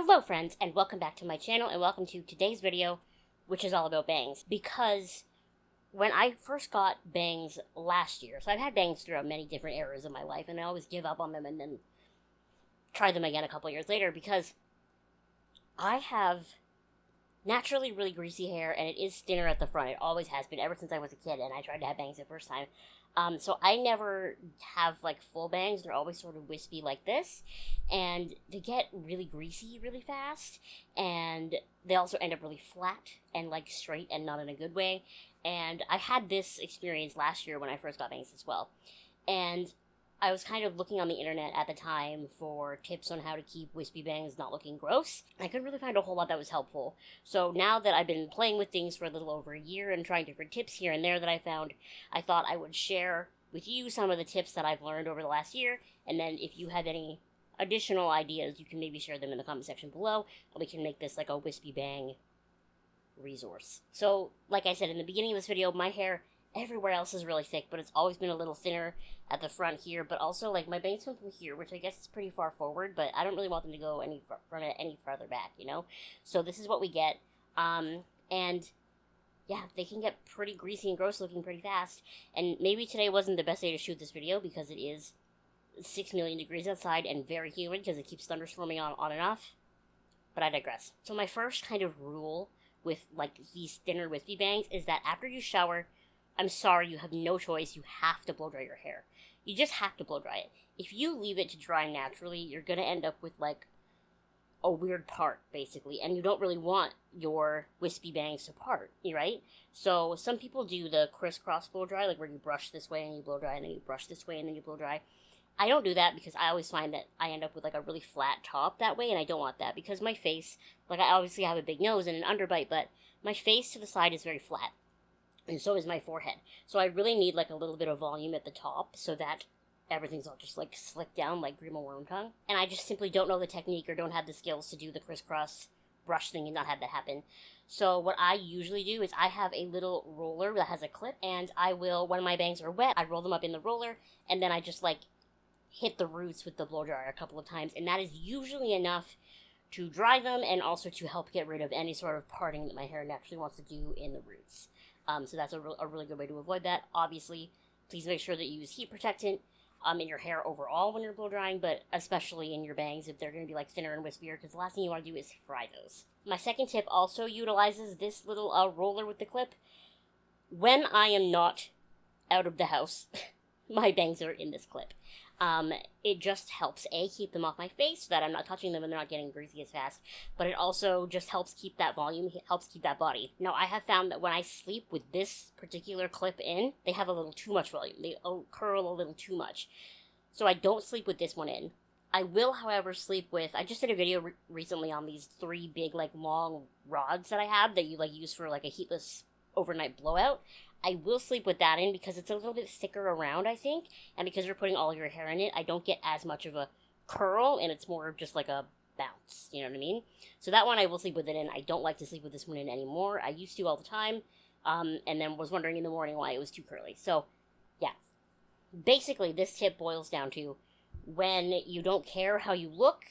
Hello friends, and welcome back to my channel, and welcome to today's video, which is all about bangs. Because when I first got bangs last year, so I've had bangs throughout many different eras of my life, and I always give up on them and then try them again a couple years later, because I have naturally really greasy hair, and it is thinner at the front. It always has been, ever since I was a kid, and I tried to have bangs the first time. So I never have, like, full bangs. They're always sort of wispy like this, and they get really greasy really fast, and they also end up really flat and, like, straight and not in a good way. And I had this experience last year when I first got bangs as well. And I was kind of looking on the internet at the time for tips on how to keep wispy bangs not looking gross. I couldn't really find a whole lot that was helpful. So now that I've been playing with things for a little over a year and trying different tips here and there that I found, I thought I would share with you some of the tips that I've learned over the last year. And then if you have any additional ideas, you can maybe share them in the comment section below, and we can make this like a wispy bang resource. So, like I said in the beginning of this video, my hair everywhere else is really thick, but it's always been a little thinner at the front here, but also, like, my bangs come from here, which I guess is pretty far forward, but I don't really want them to go any farther back, you know? So this is what we get, and, yeah, they can get pretty greasy and gross looking pretty fast, and maybe today wasn't the best day to shoot this video, because it is 6 million degrees outside and very humid, because it keeps thunderstorming on and off, but I digress. So my first kind of rule with, like, these thinner wispy bangs is that after you shower, I'm sorry, you have no choice, you have to blow dry your hair. You just have to blow dry it. If you leave it to dry naturally, you're gonna end up with, like, a weird part, basically, and you don't really want your wispy bangs to part, right? So, some people do the crisscross blow dry, like where you brush this way and you blow dry, and then you brush this way and then you blow dry. I don't do that because I always find that I end up with, like, a really flat top that way, and I don't want that, because my face, like, I obviously have a big nose and an underbite, but my face to the side is very flat. And so is my forehead. So I really need, like, a little bit of volume at the top so that everything's all just, like, slicked down like Grima Worm Tongue. And I just simply don't know the technique or don't have the skills to do the crisscross brush thing and not have that happen. So what I usually do is I have a little roller that has a clip, and I will, when my bangs are wet, I roll them up in the roller, and then I just, like, hit the roots with the blow dryer a couple of times, and that is usually enough to dry them and also to help get rid of any sort of parting that my hair naturally wants to do in the roots. So that's a really good way to avoid that. Obviously, please make sure that you use heat protectant in your hair overall when you're blow drying, but especially in your bangs if they're going to be, like, thinner and wispier, because the last thing you want to do is fry those. My second tip also utilizes this little roller with the clip. When I am not out of the house, my bangs are in this clip. It just helps, keep them off my face so that I'm not touching them and they're not getting greasy as fast, but it also just helps keep that volume, helps keep that body. Now, I have found that when I sleep with this particular clip in, they have a little too much volume. They curl a little too much. So I don't sleep with this one in. I will, however, sleep with, I just did a video recently on these 3 big, like, long rods that I have that you, like, use for, like, a heatless overnight blowout. I will sleep with that in because it's a little bit thicker around, I think, and because you're putting all your hair in it, I don't get as much of a curl, and it's more of just like a bounce, you know what I mean? So that one I will sleep with it in. I don't like to sleep with this one in anymore. I used to all the time, and then was wondering in the morning why it was too curly. So, yeah. Basically, this tip boils down to, when you don't care how you look,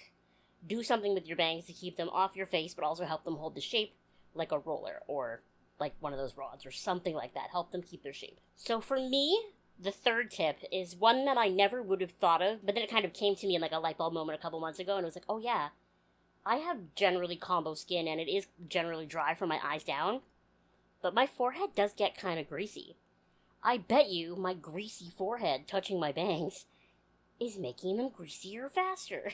do something with your bangs to keep them off your face, but also help them hold the shape, like a roller, or like one of those rods or something like that. Help them keep their shape. So for me, the third tip is one that I never would have thought of, but then it kind of came to me in, like, a light bulb moment a couple months ago, and it was like, oh yeah, I have generally combo skin, and it is generally dry from my eyes down, but my forehead does get kind of greasy. I bet you my greasy forehead touching my bangs is making them greasier faster.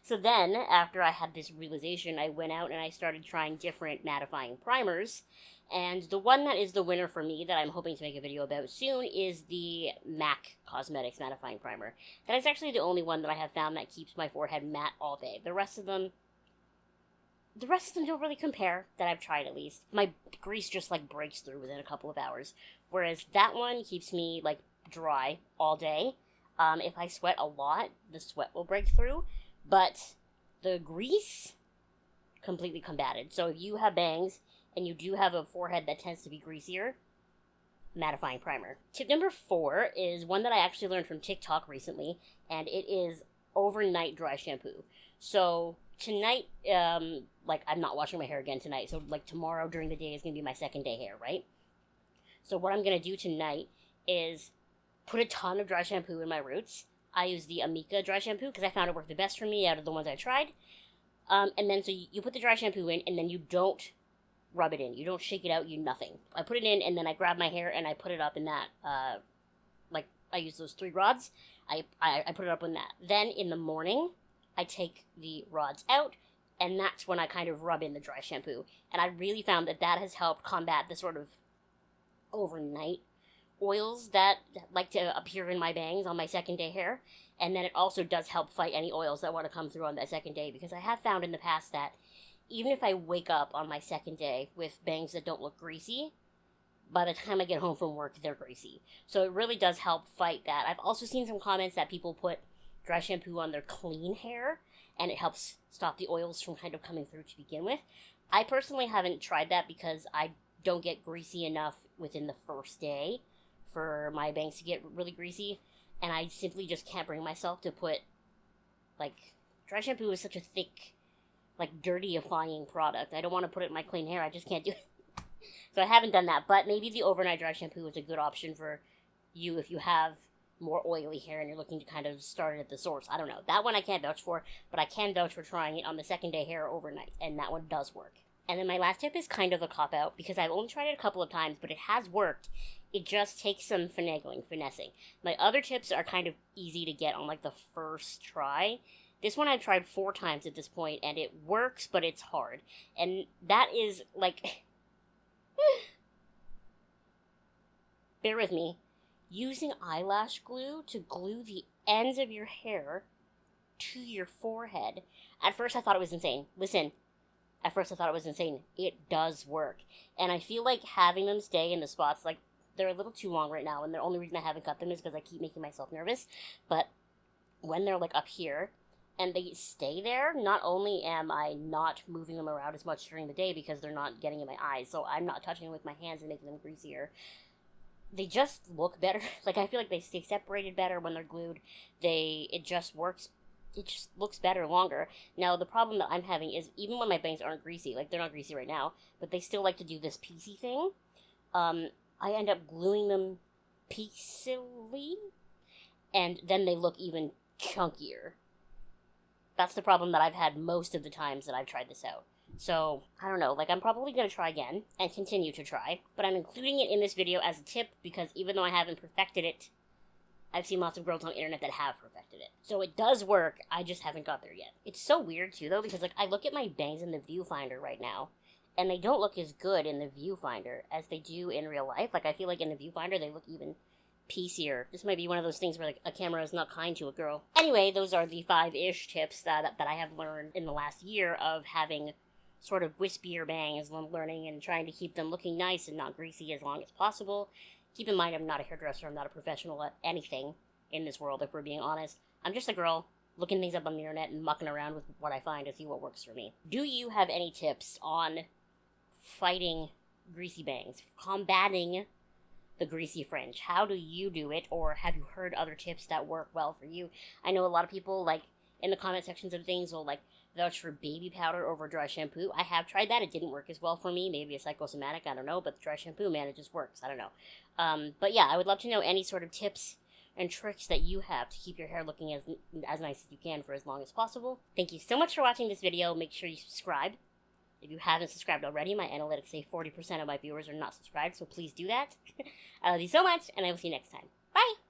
So then, after I had this realization, I went out and I started trying different mattifying primers, and the one that is the winner for me, that I'm hoping to make a video about soon, is the MAC Cosmetics Mattifying Primer. That is actually the only one that I have found that keeps my forehead matte all day. The rest of them don't really compare, that I've tried at least. My grease just, like, breaks through within a couple of hours, whereas that one keeps me, like, dry all day. If I sweat a lot, the sweat will break through, but the grease, completely combated. So if you have bangs, and you do have a forehead that tends to be greasier, mattifying primer. Tip number 4 is one that I actually learned from TikTok recently, and it is overnight dry shampoo. So tonight, like, I'm not washing my hair again tonight, so, like, tomorrow during the day is gonna be my second day hair, right? So what I'm gonna do tonight is put a ton of dry shampoo in my roots. I use the Amika dry shampoo because I found it worked the best for me out of the ones I tried. And then so you put the dry shampoo in, and then you don't rub it in. You don't shake it out, nothing. I put it in, and then I grab my hair, and I put it up in that, like, I use those 3 rods. I put it up in that. Then in the morning, I take the rods out, and that's when I kind of rub in the dry shampoo. And I really found that has helped combat the sort of overnight oils that like to appear in my bangs on my second day hair. And then it also does help fight any oils that want to come through on that second day, because I have found in the past that even if I wake up on my second day with bangs that don't look greasy, by the time I get home from work, they're greasy. So it really does help fight that. I've also seen some comments that people put dry shampoo on their clean hair, and it helps stop the oils from kind of coming through to begin with. I personally haven't tried that because I don't get greasy enough within the first day for my bangs to get really greasy, and I simply just can't bring myself to put, like, dry shampoo is such a thick, like, dirty-ifying product. I don't want to put it in my clean hair. I just can't do it. So I haven't done that, but maybe the overnight dry shampoo is a good option for you if you have more oily hair and you're looking to kind of start it at the source. I don't know. That one I can't vouch for, but I can vouch for trying it on the second day hair overnight, and that one does work. And then my last tip is kind of a cop-out, because I've only tried it a couple of times, but it has worked. It just takes some finessing. My other tips are kind of easy to get on, like, the first try. This one I've tried 4 times at this point, and it works, but it's hard. And that is, like... bear with me. Using eyelash glue to glue the ends of your hair to your forehead. At first I thought it was insane. Listen. At first I thought it was insane. It does work. And I feel like having them stay in the spots, like, they're a little too long right now, and the only reason I haven't cut them is because I keep making myself nervous. But when they're, like, up here, and they stay there, not only am I not moving them around as much during the day because they're not getting in my eyes, so I'm not touching them with my hands and making them greasier, they just look better. Like, I feel like they stay separated better when they're glued. It just works. It just looks better longer. Now, the problem that I'm having is, even when my bangs aren't greasy, like, they're not greasy right now, but they still like to do this piecey thing, I end up gluing them piecily, and then they look even chunkier. That's the problem that I've had most of the times that I've tried this out. So, I don't know, like, I'm probably going to try again, and continue to try, but I'm including it in this video as a tip, because even though I haven't perfected it, I've seen lots of girls on the internet that have perfected it. So it does work, I just haven't got there yet. It's so weird, too, though, because, like, I look at my bangs in the viewfinder right now, and they don't look as good in the viewfinder as they do in real life. Like, I feel like in the viewfinder, they look even piecier. This might be one of those things where, like, a camera is not kind to a girl. Anyway, those are the 5-ish tips that I have learned in the last year of having sort of wispier bangs, learning and trying to keep them looking nice and not greasy as long as possible. Keep in mind, I'm not a hairdresser, I'm not a professional at anything in this world, if we're being honest. I'm just a girl looking things up on the internet and mucking around with what I find to see what works for me. Do you have any tips on fighting greasy bangs, combating the greasy fringe? How do you do it, or have you heard other tips that work well for you? I know a lot of people, like, in the comment sections of things will, like, vouch for baby powder over dry shampoo. I have tried that. It didn't work as well for me. Maybe a psychosomatic, I don't know, but the dry shampoo, man, it just works. I don't know. But yeah, I would love to know any sort of tips and tricks that you have to keep your hair looking as nice as you can for as long as possible. Thank you so much for watching this video. Make sure you subscribe. If you haven't subscribed already, my analytics say 40% of my viewers are not subscribed, so please do that. I love you so much, and I will see you next time. Bye!